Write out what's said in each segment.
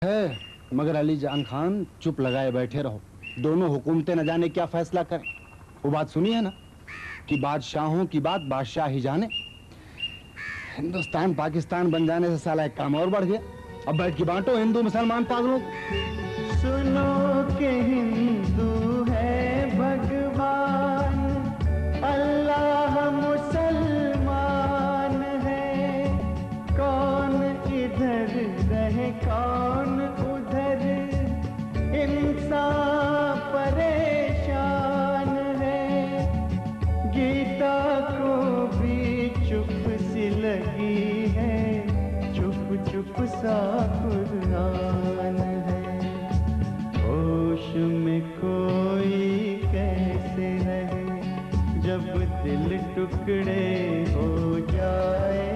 है, मगर अली जान खान चुप लगाए बैठे रहो। दोनों हुकूमतें न जाने क्या फैसला करें। वो बात सुनी है ना कि बादशाहों की बात बादशाह ही जाने। हिंदुस्तान पाकिस्तान बन जाने से साला एक काम और बढ़ गया। अब बैठ के बांटो हिंदू मुसलमान पागलों को। सुनो के हिंदू है भगवान, अल्लाह मुसलमान है। कौन इधर रहे कौन उधर, इंसान परेशान है। गीता को भी चुप सी लगी है, चुप चुप सा कुरान है। होश में कोई कैसे रहे जब दिल टुकड़े हो जाए।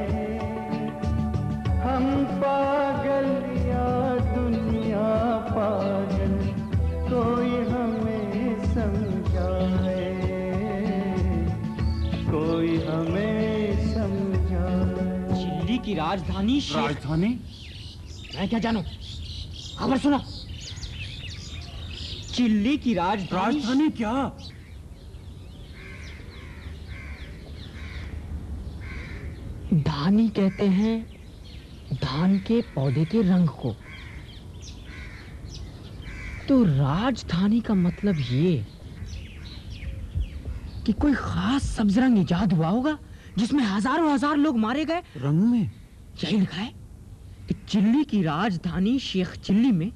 हम पागल या दुनिया पागल, कोई हमें समझाए, कोई हमें समझाए। दिल्ली की राजधानी राजधानी? मैं क्या जानूं? खबर सुना। चिल्ली की राजधानी क्या? धानी कहते हैं धान के पौधे के रंग को। तो राजधानी का मतलब ये कि कोई खास सब्ज रंग इजाद हुआ होगा जिसमें हजारों हजार लोग मारे गए। रंग में यही लिखा है कि चिल्ली की राजधानी शेख चिल्ली में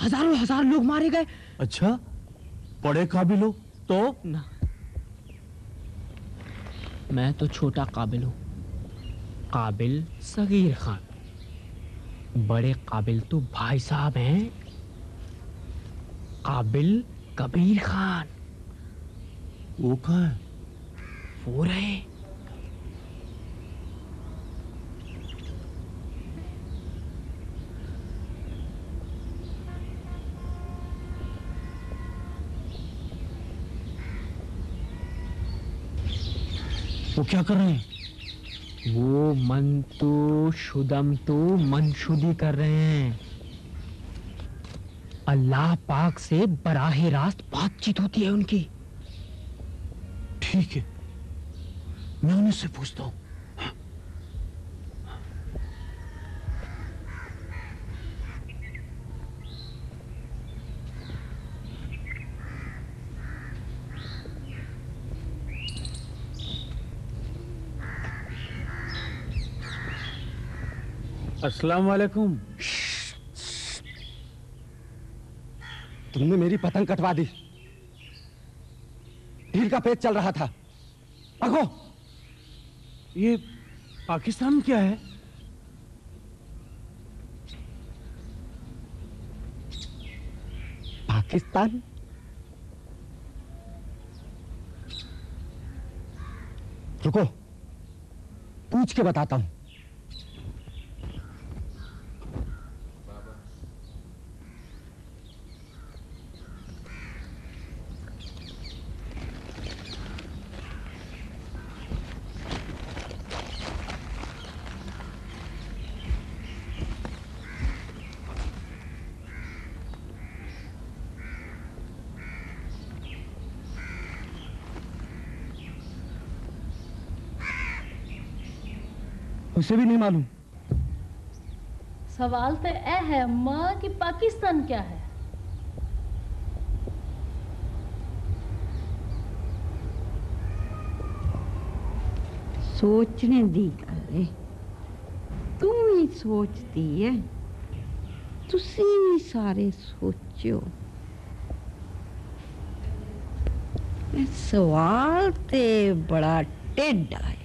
हजारों हजार लोग मारे गए। अच्छा, बड़े काबिल हो तो? ना, मैं तो छोटा काबिल हूं। काबिल सगीर खान। बड़े काबिल तो भाई साहब हैं, काबिल कबीर खान। वो कहाँ है? वो रहे। वो क्या कर रहे हैं? वो मन तो शुदम तो मनशुदी कर रहे हैं। अल्लाह पाक से बराहे रास्त बातचीत होती है उनकी। ठीक है, मैं उन्हीं से पूछता हूँ। अस्सलाम वालेकुम। तुमने मेरी पतंग कटवा दी। ढील का पेच चल रहा था। भागो। ये पाकिस्तान क्या है? पाकिस्तान? रुको, पूछ के बताता हूं। उसे भी नहीं मालूम। सवाल तो यह है अम्मा कि पाकिस्तान क्या है। सोचने दी गल है। तू ही सोचती है, तुसी भी सारे सोचो। सवाल ते बड़ा टेढ़ा है।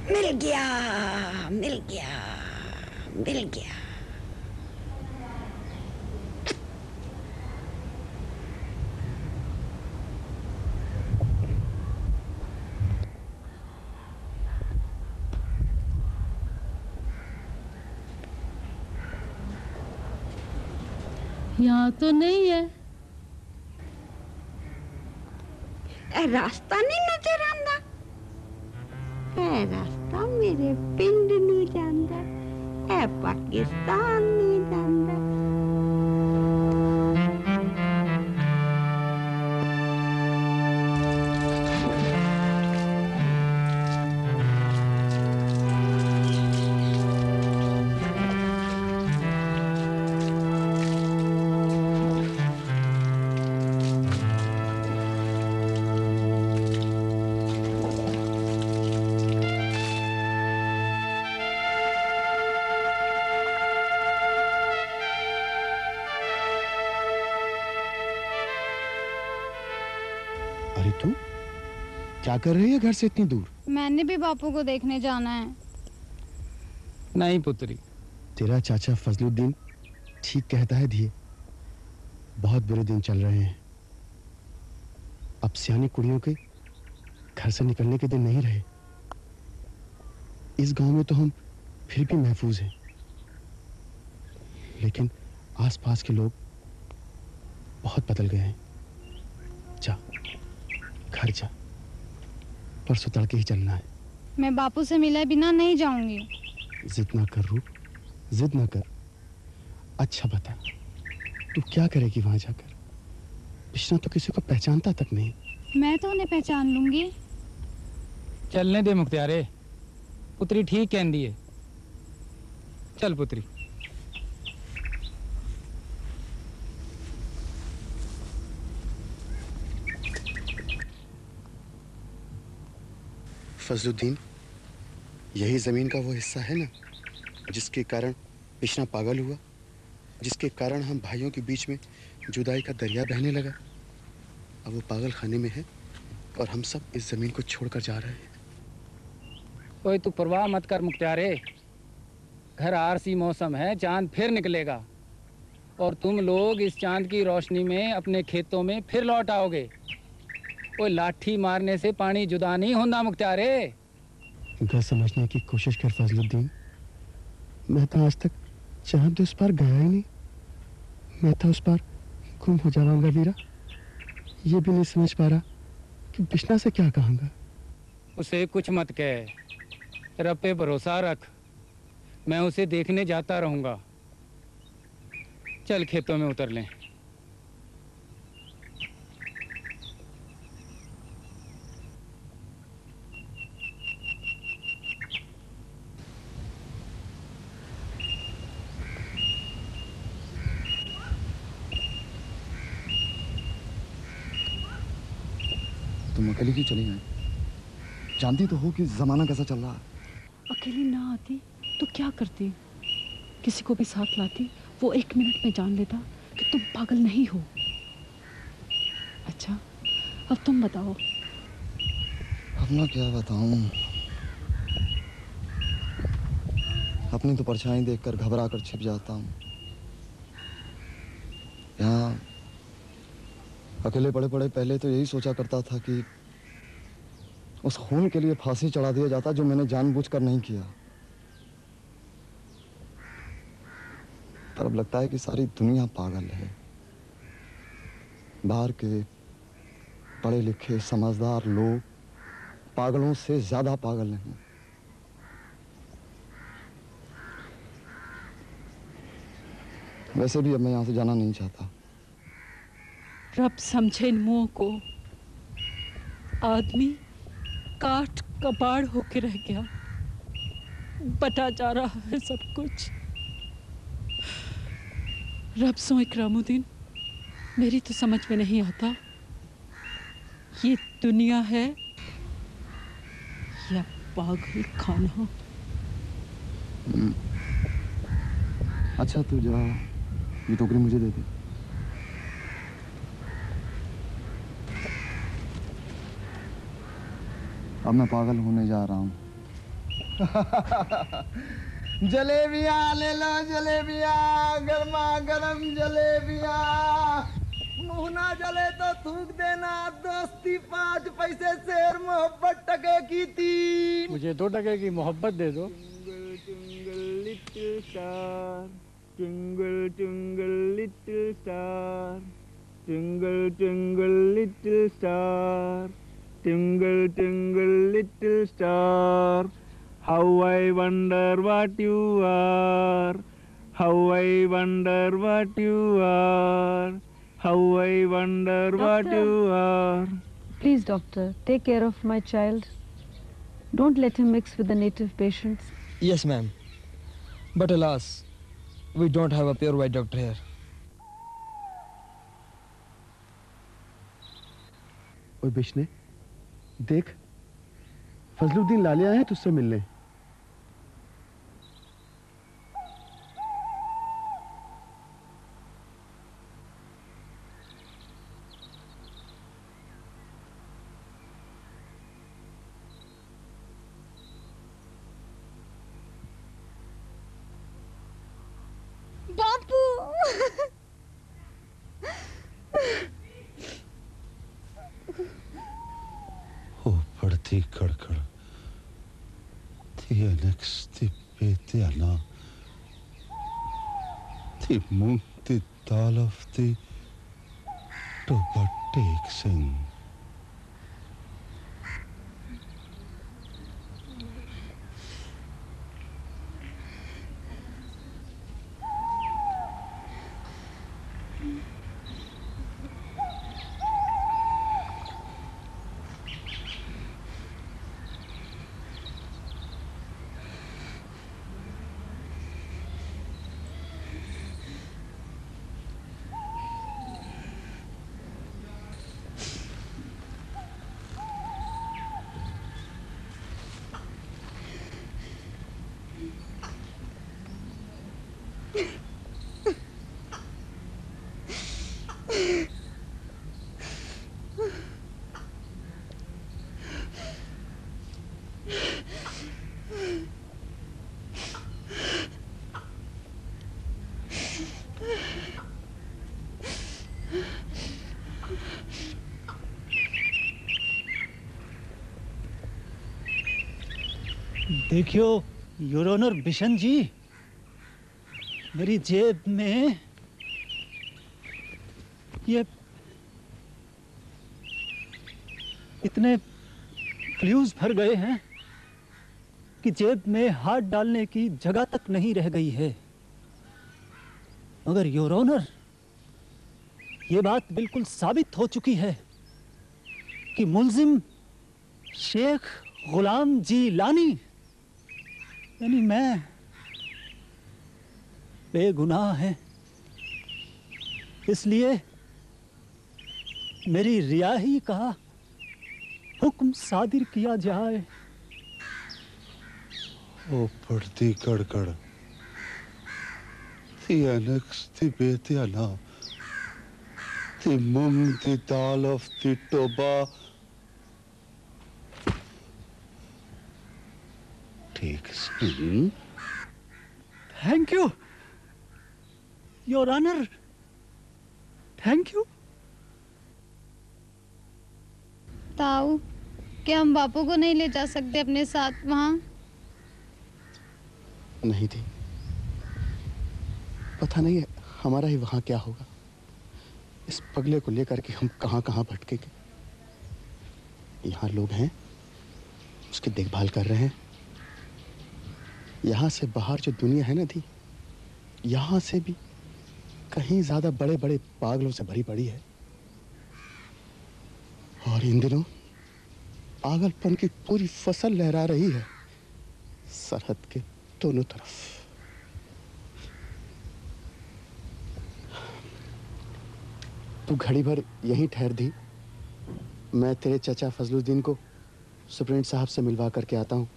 मिल गया, मिल गया, मिल गया। यहाँ तो नहीं है। रास्ता नहीं नजर आंदा। है रास्ता मेरे पिंड नू जांदा है पाकिस्तान नू जांदा। अरे तू क्या कर रही है घर से इतनी दूर? मैंने भी बापू को देखने जाना है। नहीं पुत्री, तेरा चाचा फजलुद्दीन ठीक कहता है धिये, बहुत बुरे दिन चल रहे हैं। अब सियानी कुड़ियों के घर से निकलने के दिन नहीं रहे। इस गांव में तो हम फिर भी महफूज हैं, लेकिन आसपास के लोग बहुत बदल गए हैं। जा घर जा, परसों तड़के ही चलना है। मैं बापू से मिले बिना नहीं जाऊंगी। जिद ना कर रूप, जिद ना कर। अच्छा बता, तू क्या करेगी वहां जाकर? बिश्ना तो किसी को पहचानता तक नहीं। मैं तो उन्हें पहचान लूंगी। चलने दे मुख्तियारे, पुत्री ठीक कहती है। चल पुत्री। फजलुद्दीन, यही जमीन का वो हिस्सा है ना जिसके कारण बिश्ना पागल हुआ, जिसके कारण हम भाइयों के बीच में जुदाई का दरिया बहने लगा। अब वो पागल खाने में है और हम सब इस जमीन को छोड़कर जा रहे हैं। कोई तू परवाह मत कर मुख्तियारे, घर आरसी मौसम है, चांद फिर निकलेगा और तुम लोग इस चांद की रोशनी में अपने खेतों में फिर लौट आओगे। कोई लाठी मारने से पानी जुदा नहीं होता मुख्तियारे। घर समझने की कोशिश कर फजलुद्दीन। मैं तो आज तक चांद उस पार गया ही नहीं। मैं तो उस पार गुम हो जाऊंगा वीरा। ये भी नहीं समझ पा रहा कि बिश्ना से क्या कहूँगा। उसे कुछ मत कह, रब पे भरोसा रख। मैं उसे देखने जाता रहूंगा। चल खेतों में उतर लें। तुम अकेले क्यों चली गई? जानती तो हो कि जमाना कैसा चल रहा है। अकेली ना आती तो क्या करती? किसी को भी साथ लाती, वो 1 मिनट में जान लेता कि तुम पागल नहीं हो। अच्छा, अब तुम बताओ। अब मैं क्या बताऊं? अपनी तो परछाई देखकर घबरा कर छिप जाता हूँ। यहाँ अकेले पड़े पड़े पहले तो यही सोचा करता था कि उस खून के लिए फांसी चढ़ा दिया जाता जो मैंने जानबूझकर नहीं किया। पर अब लगता है कि सारी दुनिया पागल है। बाहर के पढ़े लिखे समझदार लोग पागलों से ज्यादा पागल नहीं। वैसे भी अब मैं यहाँ से जाना नहीं चाहता। रब समझे इन मुंह को। आदमी काट कबाड़ होके रह गया, बटा जा रहा है सब कुछ। रब सो इकरामुद्दीन, मेरी तो समझ में नहीं आता ये दुनिया है या पागल खाना। अच्छा तू जा, ये टोकरी मुझे दे दे। अब मैं पागल होने जा रहा हूँ। जलेबियाँ ले लो जलेबियाँ, गर्मा गर्म जलेबियाँ। मुँह ना जले तो थूक देना। दोस्ती 5 पैसे शेर, मोहब्बत टके की 3। मुझे 2 टके की मोहब्बत दे दो। Twinkle little star, twinkle twinkle little star, twinkle twinkle little star, Twinkle, twinkle, little star, how I wonder what you are. How I wonder what you are. How I wonder what you are. Please, doctor, take care of my child. Don't let him mix with the native patients. Yes, ma'am. But alas, we don't have a pure white doctor here. ओए बिश्ने, देख, फजलुद्दीन लालिया है तुझसे मिलने। बापू हो पड़ती कड़कड़ थी annex थी पेते अना थी मूंग थी तालफ थी तो बट्टे एक सिंह देखियो योर ऑनर बिशन जी, मेरी जेब में ये इतने क्लूज भर गए हैं कि जेब में हाथ डालने की जगह तक नहीं रह गई है। मगर योर ऑनर, ये बात बिल्कुल साबित हो चुकी है कि मुल्जिम शेख गुलाम जी लानी यानी मैं बेगुनाह है। इसलिए मेरी रिहाई का हुक्म सादिर किया जाए। ओ पड़ती कड़कड़ थी अनेक्स थी पेते अना थी मूंग थी तालफ थी Toba Tek Singh. Thank you your honour, thank you. ताऊ, क्या हम बापू को नहीं ले जा सकते अपने साथ वहाँ? नहीं थी, पता नहीं है हमारा ही वहाँ क्या होगा। इस पगले को लेकर के हम कहाँ कहाँ भटकेंगे। यहाँ लोग हैं, उसकी देखभाल कर रहे हैं। यहाँ से बाहर जो दुनिया है ना दी, यहाँ से भी कहीं ज्यादा बड़े बड़े पागलों से भरी पड़ी है। और इन दिनों पागलपन की पूरी फसल लहरा रही है सरहद के दोनों तरफ। तू घड़ी भर यहीं ठहर दी, मैं तेरे चचा फजलुद्दीन को सुप्रीटेंडेंट साहब से मिलवा करके आता हूँ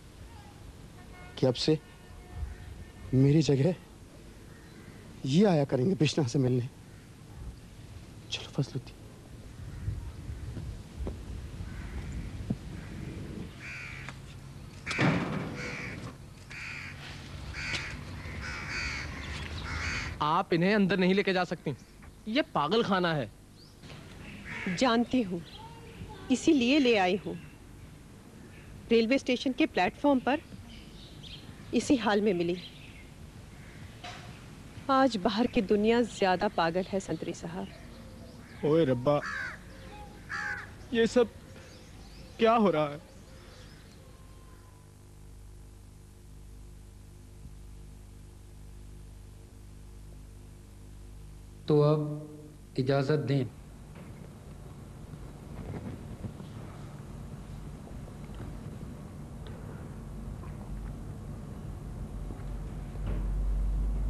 कि अब से मेरी जगह ये आया करेंगे बिश्ना से मिलने। चलो फजलुद्दीन। आप इन्हें अंदर नहीं लेके जा सकती, ये पागल खाना है। जानती हूँ, इसीलिए ले आई हूँ। रेलवे स्टेशन के प्लेटफॉर्म पर इसी हाल में मिली। आज बाहर की दुनिया ज्यादा पागल है संतरी साहब। ओए रब्बा, ये सब क्या हो रहा है? तो अब इजाजत दें।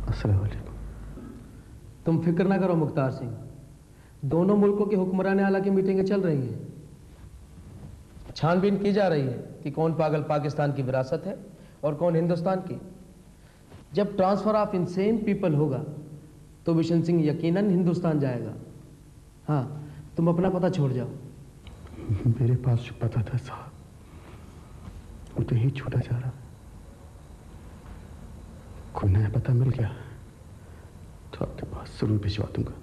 अस्सलाम वालेकुम। तुम फिक्र ना करो मुख्तार सिंह, दोनों मुल्कों के हुक्मरान आला की मीटिंगें चल रही हैं। छानबीन की जा रही है कि कौन पागल पाकिस्तान की विरासत है और कौन हिंदुस्तान की। जब ट्रांसफर ऑफ इनसेन पीपल होगा तो बिशन सिंह यकीनन हिंदुस्तान जाएगा। हाँ, तुम अपना पता छोड़ जाओ। मेरे पास जो पता था साहब, वो तो ही छूटा जा रहा। कोई नया पता मिल गया तो आपके पास जरूर भिजवा दूंगा।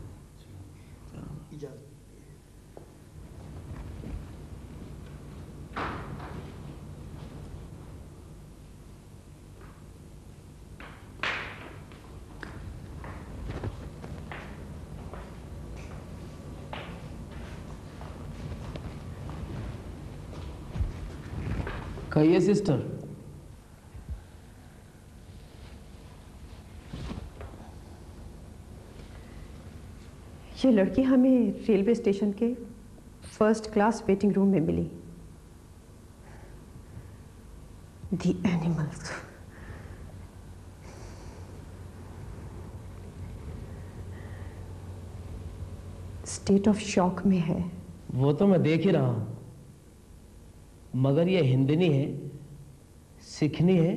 कहिए सिस्टर। ये लड़की हमें रेलवे स्टेशन के फर्स्ट क्लास वेटिंग रूम में मिली। The animals. State of shock में है। वो तो मैं देख ही रहा हूं, मगर ये हिंदनी है, सिखनी है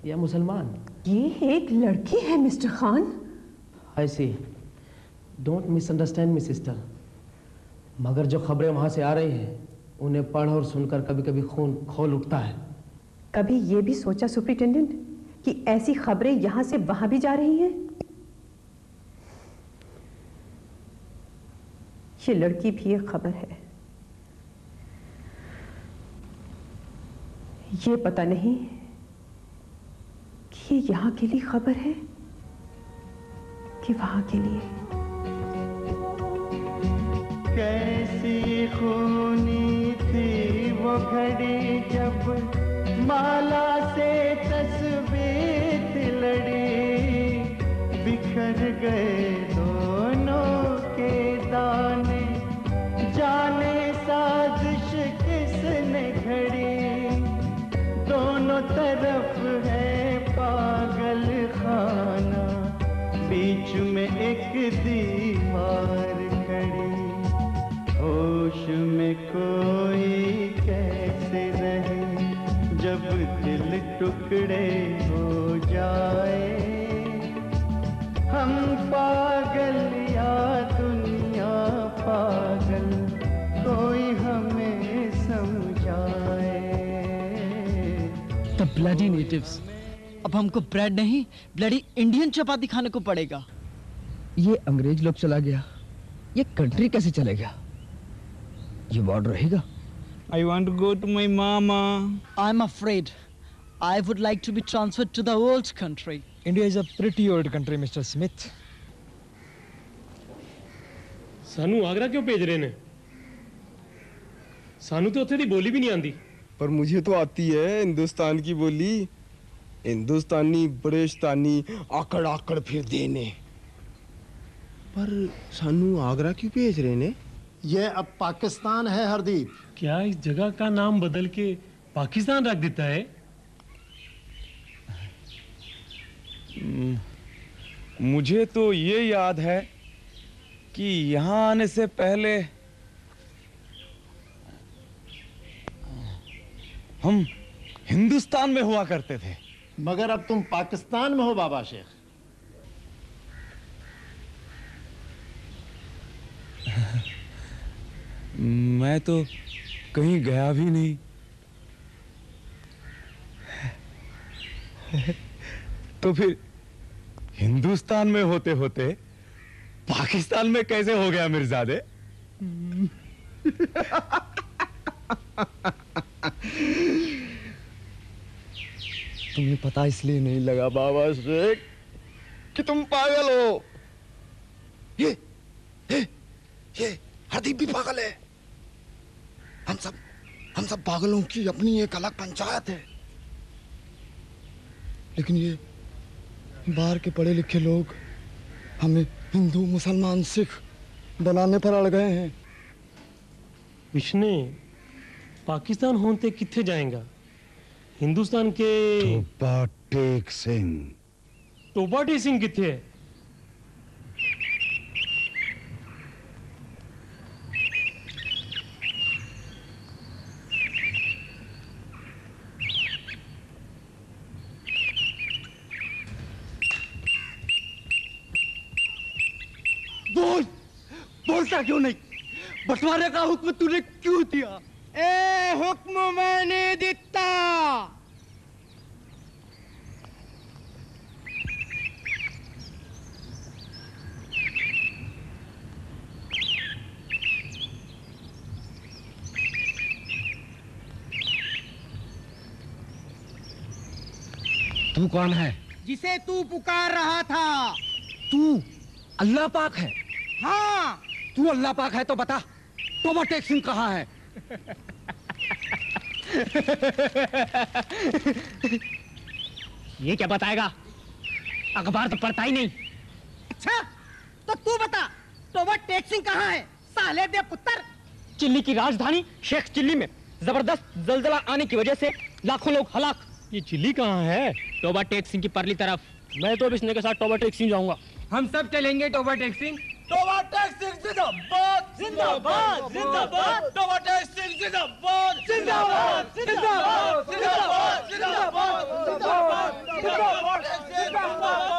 या मुसलमान? ये एक लड़की है mister Khan. I see, don't misunderstand me sister, मगर जो खबरें वहां से आ रही हैं उन्हें पढ़ और सुनकर कभी कभी खून खौल उठता है। कभी ये भी सोचा सुपरिटेंडेंट कि ऐसी खबरें यहां से वहां भी जा रही हैं? ये लड़की भी एक खबर है। ये पता नहीं कि ये यहां के लिए खबर है कि वहां के लिए। कैसी खूनी थी वो घड़ी जब माला से तस्बीह लड़ी, बिखर गए दोनों के दाने, जाने साजिश किसने घड़ी, दोनों तरफ है पागल खाना, बीच में एक दीवार खड़ी, होश में कोई कैसे रहे जब दिल टुकड़े हो जाए, हम पागल या दुनिया पागल, कोई हमें समझाए। The bloody natives। अब हमको ब्रेड नहीं, ब्लडी इंडियन चपाती खाने को पड़ेगा। ये अंग्रेज लोग चला गया, ये कंट्री कैसे चलेगा? ये वॉर रहेगा। I want to go to my mama. I'm afraid I would like to be transferred to the old country. India is a pretty old country, Mr. Smith. सानू आगरा क्यों भेज रहे ने? सानू तो उत्थे दी बोली भी नहीं आंदी। पर मुझे तो आती है हिंदुस्तान की बोली। हिंदुस्तानी बड़ेस्तानी आकड़ आकड़ फिर देने। पर सानू आगरा क्यों भेज रहे ने? ये अब पाकिस्तान है हरदीप। क्या इस जगह का नाम बदल के पाकिस्तान रख देता है? मुझे तो ये याद है कि यहाँ आने से पहले हम हिंदुस्तान में हुआ करते थे। मगर अब तुम पाकिस्तान में हो बाबा शेख। मैं तो कहीं गया भी नहीं। तो फिर हिंदुस्तान में होते होते पाकिस्तान में कैसे हो गया मिर्जादे? तुम्हें पता इसलिए नहीं लगा बाबा शेख कि तुम पागल हो। ये हरदीप भी पागल है। हम सब हम सब पागलों की अपनी एक अलग पंचायत है। लेकिन ये बाहर के पढ़े लिखे लोग हमें हिंदू मुसलमान सिख बनाने पर अड़ गए हैं। विष्णु पाकिस्तान होते किथे जाएगा? हिंदुस्तान के टोबा टेक सिंह। टोबा टेक सिंह किथे है? बोल, बोलता क्यों नहीं? बंटवारे का हुक्म तूने क्यों दिया? ए हुक्म मैंने दिता। तू कौन है? जिसे तू पुकार रहा था। तू अल्लाह पाक है? हाँ। तू अल्लाह पाक है तो बता, टोबा टेक सिंह कहाँ है? ये क्या बताएगा? अखबार तो पढ़ता ही नहीं। अच्छा, तो तू बता, टोबा टेक सिंह कहाँ है? साले दे पुत्र। चिल्ली की राजधानी शेख चिल्ली में जबरदस्त जलजला आने की वजह से लाखों लोग हलाक। ये चिल्ली कहाँ है? टोबा टेक सिंह की परली तरफ। मैं तो बिस्ने के साथ टोबा टेक सिंह जाऊंगा। हम सब चलेंगे टोबा टेक सिंह। टोबा टेक सिंह जिंदाबाद, जिंदाबाद, जिंदाबाद। टोबा टेक सिंह जिंदाबाद, जिंदाबाद, जिंदाबाद, जिंदाबाद, जिंदाबाद, जिंदाबाद, जिंदाबाद, जिंदाबाद,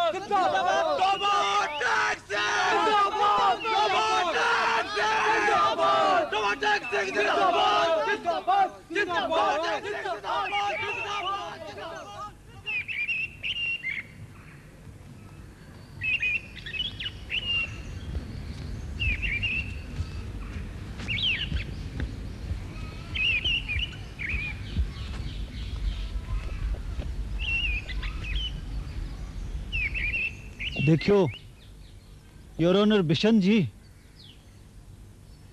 जिंदाबाद। टोबा टेक सिंह जिंदाबाद, टोबा टेक सिंह जिंदाबाद, टोबा टेक सिंह जिंदाबाद, जिंदाबाद, जिंदाबाद, जिंदाबाद, जिंदाबाद। देखियो योर ऑनर बिशन जी,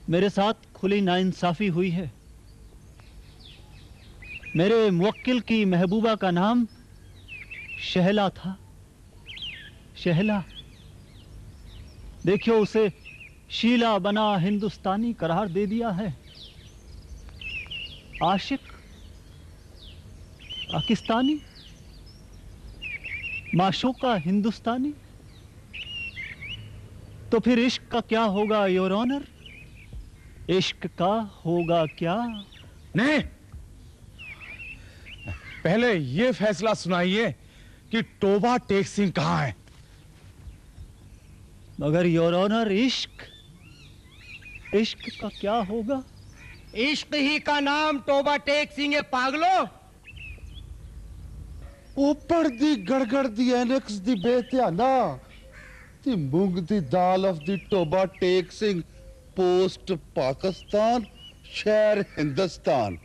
मेरे साथ खुली नाइंसाफी हुई है। मेरे मुवक्किल की महबूबा का नाम शहला था। शहला, देखियो उसे शीला बना हिंदुस्तानी करार दे दिया है। आशिक पाकिस्तानी, माशूका हिंदुस्तानी। तो फिर इश्क का क्या होगा योर ऑनर? इश्क का होगा क्या? नहीं, पहले ये फैसला सुनाइए कि टोबा टेक सिंह कहाँ है? मगर योर ऑनर इश्क का क्या होगा? इश्क ही का नाम टोबा टेक सिंह है पागलो। ऊपर दी गड़गड़ दी एनेक्स दी बेध्याना दी मूंग दी दाल of the Toba Tek Singh, post Pakistan, शहर हिंदुस्तान।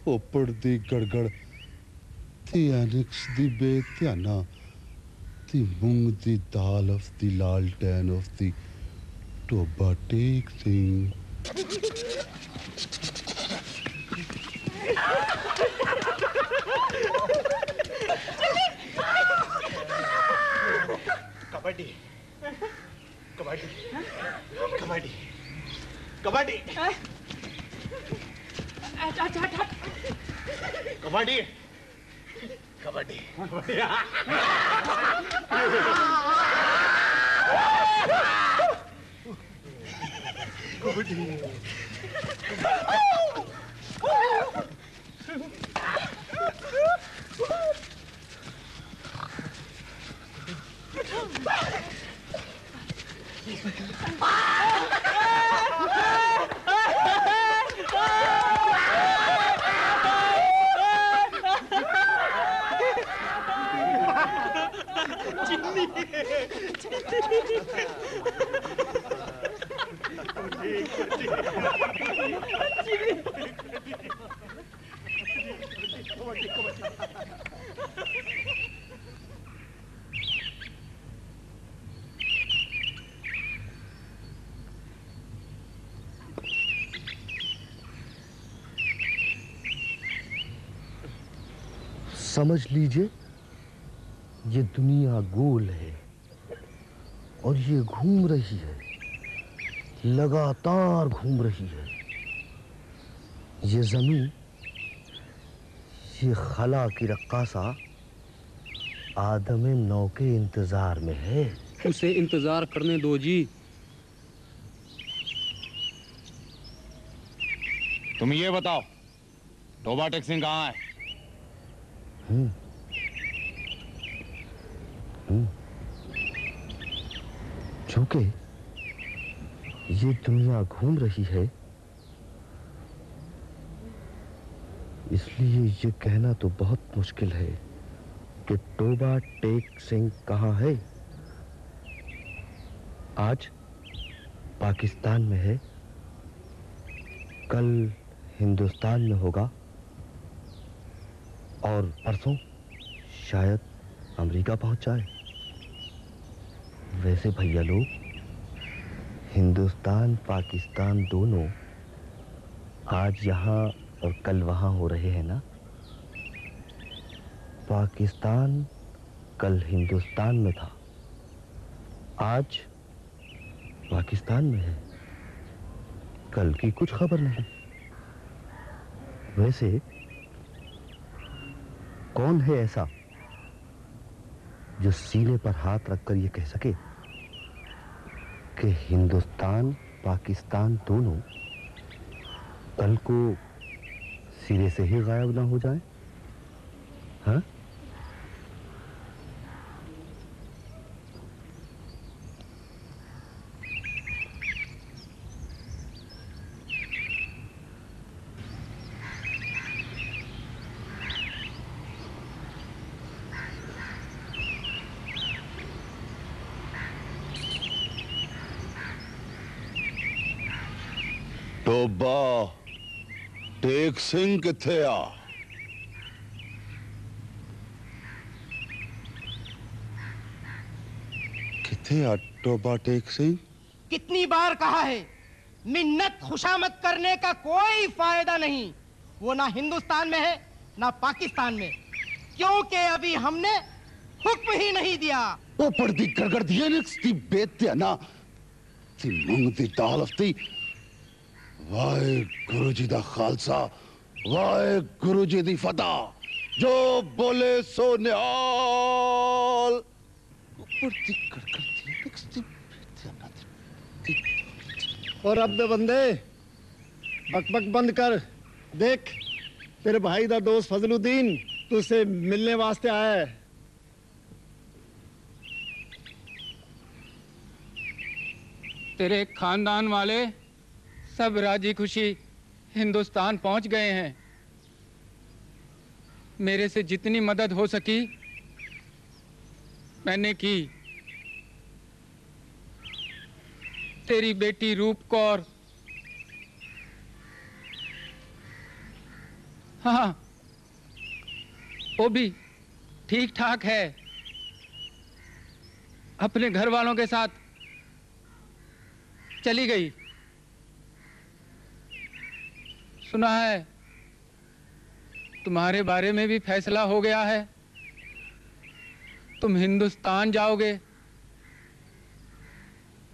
ऊपर दी गड़गड़ दी एनेक्स दी बेध्याना दी मूंग दी दाल ऑफ दी लालटेन ऑफ दी टोबा टेक सिंह। कबड्डी, कबड्डी, कबड्डी, कबड्डी, कबड्डी, कबड्डी, समझ लीजिए ये दुनिया गोल है और ये घूम रही है, लगातार घूम रही है। ये जमीन, ये खला की रक्कासा आदम नौ के इंतजार में है। उसे इंतजार करने दो जी। तुम ये बताओ, टोबा टेक सिंह कहाँ है? चूंकि ये दुनिया घूम रही है, इसलिए ये कहना तो बहुत मुश्किल है कि टोबा टेक सिंह कहाँ है। आज पाकिस्तान में है, कल हिंदुस्तान में होगा और परसों शायद अमेरिका पहुंच जाए। वैसे भैया लोग, हिंदुस्तान पाकिस्तान दोनों आज यहाँ और कल वहाँ हो रहे हैं ना। पाकिस्तान कल हिंदुस्तान में था, आज पाकिस्तान में है, कल की कुछ खबर नहीं। वैसे कौन है ऐसा जो सीने पर हाथ रखकर ये कह सके कि हिंदुस्तान पाकिस्तान दोनों कल को सिरे से ही गायब ना हो जाए? हाँ? टोबा टेक सिंह किथे आ? किथे आ टोबा टेक सिंह? कितनी बार कहा है, मिन्नत खुशामद करने का कोई फायदा नहीं। वो ना हिंदुस्तान में है ना पाकिस्तान में, क्योंकि अभी हमने हुक्म ही नहीं दिया। वो पड़ती गड़गड़ दिए निक्स दी बेत्या ना ती मूंग दी दाल अफ्ती। वाहे गुरु जी दा खालसा, वाहे गुरु जी दी फतह। जो बोले सो निहाल। पड़ती गड़गड़ दिए निक्स दी बेत्या ना और अब दे बंदे बकबक बंद कर। देख तेरे भाई दा दोस्त फजलुद्दीन तुझसे मिलने वास्ते आया है। तेरे खानदान वाले सब राजी खुशी हिंदुस्तान पहुंच गए हैं। मेरे से जितनी मदद हो सकी मैंने की। तेरी बेटी रूप कौर, हाँ वो भी ठीक ठाक है, अपने घर वालों के साथ चली गई। सुना है तुम्हारे बारे में भी फैसला हो गया है, तुम हिंदुस्तान जाओगे।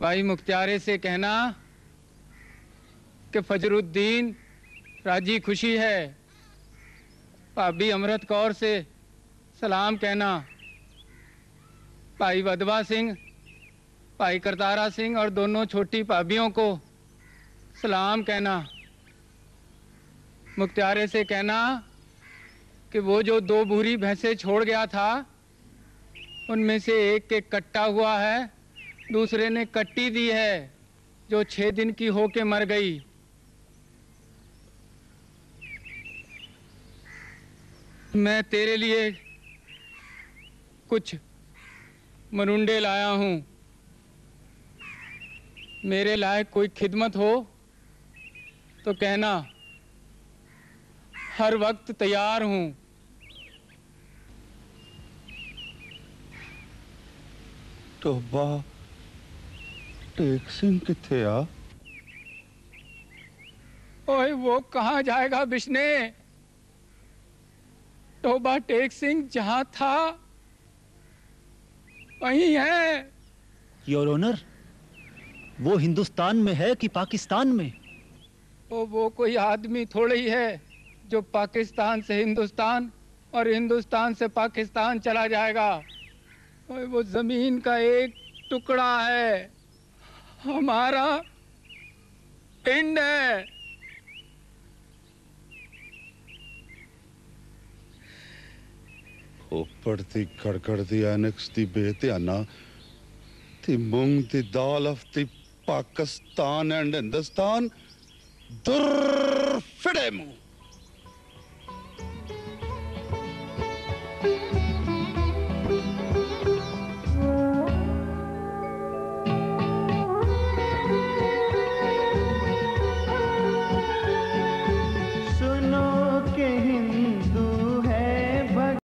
भाई मुख्तियारे से कहना कि फजरुद्दीन राजी खुशी है। भाभी अमृत कौर से सलाम कहना। भाई वधवा सिंह, भाई करतारा सिंह और दोनों छोटी भाभियों को सलाम कहना। मुख्तियारे से कहना कि वो जो 2 बूरी भैंसें छोड़ गया था उनमें से एक के कट्टा हुआ है, दूसरे ने कट्टी दी है जो 6 दिन की होके मर गई। मैं तेरे लिए कुछ मरुंडे लाया हूं, मेरे लायक कोई खिदमत हो तो कहना, हर वक्त तैयार हूं। टोबा टेक सिंह किथे आ? ओए वो कहाँ जाएगा बिश्ने? टोबा टेक सिंह जहां था वहीं है। योर ऑनर, वो हिंदुस्तान में है कि पाकिस्तान में? वो कोई आदमी थोड़ी है जो पाकिस्तान से हिंदुस्तान और हिंदुस्तान से पाकिस्तान चला जाएगा। वो जमीन का एक टुकड़ा है, हमारा पिंड है। ऊपर दी गड़गड़ दी एनेक्स दी बेध्याना दी मूंग दी दाल of the Pakistan and Hindustan दुर फिड़े मुंह।